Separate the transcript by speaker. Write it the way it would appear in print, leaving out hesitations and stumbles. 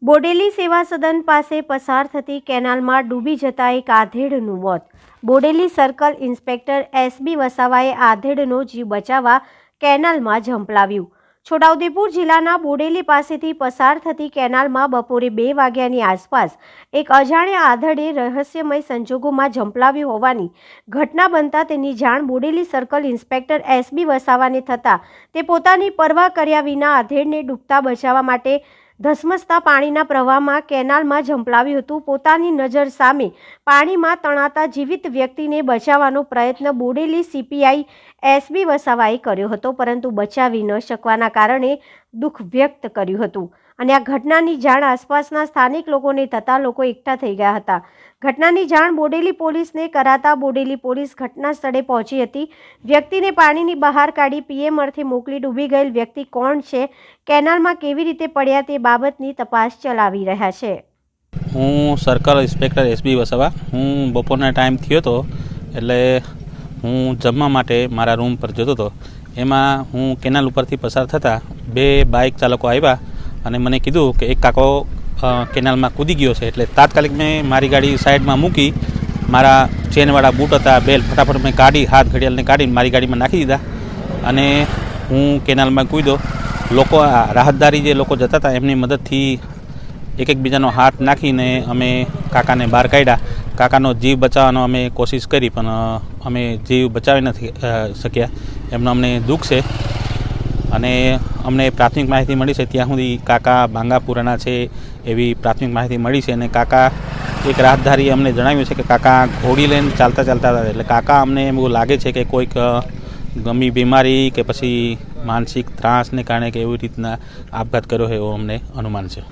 Speaker 1: બોડેલી સેવા સદન પાસે પસાર થતી કેનાલમાં ડૂબી જતા એક આધેડનું મોત. બોડેલી સર્કલ ઇન્સ્પેક્ટર એસબી વસાવાએ આધેડનો જીવ બચાવવા કેનાલમાં ઝંપલાવ્યું. છોટાઉદેપુર જિલ્લાના બોડેલી પાસેથી પસાર થતી કેનાલમાં બપોરે 2 વાગ્યાની આસપાસ એક અજાણ્યા આધેડે રહસ્યમય સંજોગોમાં ઝંપલાવ્યું હોવાની ઘટના બનતા તેની જાણ બોડેલી સર્કલ ઇન્સ્પેક્ટર એસબી વસાવાને થતાં તે પોતાની પરવા કર્યા વિના આધેડને ડૂબતા બચાવવા માટે ધસમસતા પાણીના પ્રવાહમાં કેનાલમાં ઝંપલાવ્યું હતું. પોતાની નજર સામે પાણીમાં તણાતા જીવિત વ્યક્તિને બચાવવાનો પ્રયત્ન બોડેલી સીપીઆઈ એસબી વસાવાએ કર્યો હતો, પરંતુ બચાવી ન શકવાના કારણે દુઃખ વ્યક્ત કર્યું હતું. અને આ ઘટનાની જાણ આસપાસના સ્થાનિક લોકોને થતાં લોકો એકઠા થઈ ગયા હતા. ઘટનાની જાણ બોડેલી પોલીસને કરાતા બોડેલી પોલીસ ઘટના સ્થળે પહોંચી હતી. વ્યક્તિને પાણીની બહાર કાઢી પીએમ અર્થે મોકલી ડૂબી ગયેલ વ્યક્તિ કોણ છે, કેનાલમાં કેવી રીતે પડ્યા તે બાબતની તપાસ ચલાવી રહ્યા છે.
Speaker 2: હું સર્કલ ઇન્સ્પેક્ટર એસબી વસાવા. હું બપોરના ટાઈમ થયો હતો એટલે હું જમવા માટે મારા રૂમ પર જતો હતો. એમાં હું કેનાલ ઉપરથી પસાર થતાં 2 બાઇક ચાલકો આવ્યા અને મને કીધું કે એક કાકો કેનાલમાં કૂદી ગયો છે. એટલે તાત્કાલિક મેં મારી ગાડી સાઈડમાં મૂકી, મારા ચેનવાળા બૂટ હતા, બેલ ફટાફટ મેં કાઢી, હાથ ઘડિયાળને કાઢીને મારી ગાડીમાં નાખી દીધા અને હું કેનાલમાં કૂદ્યો. લોકો રાહતદારી જે લોકો જતા હતા એમની મદદથી એકબીજાનો હાથ નાખીને અમે કાકાને બહાર કાઢ્યા. કાકાનો જીવ બચાવવાનો અમે કોશિશ કરી પણ અમે જીવ બચાવી નથી શક્યા. એમનો અમને દુઃખ છે અને અમને પ્રાથમિક માહિતી મળી છે ત્યાં સુધી કાકા બાંગાપુરાના છે એવી પ્રાથમિક માહિતી મળી છે. અને કાકા એક રાહતદારી અમને જણાવ્યું છે કે કાકા ઘોડી લઈને ચાલતા હતા. એટલે કાકા અમને એવું લાગે છે કે કોઈક ગંભીર બીમારી કે પછી માનસિક ત્રાસને કારણે કે એવી રીતના આપઘાત કર્યો હોય એવું અમને અનુમાન છે.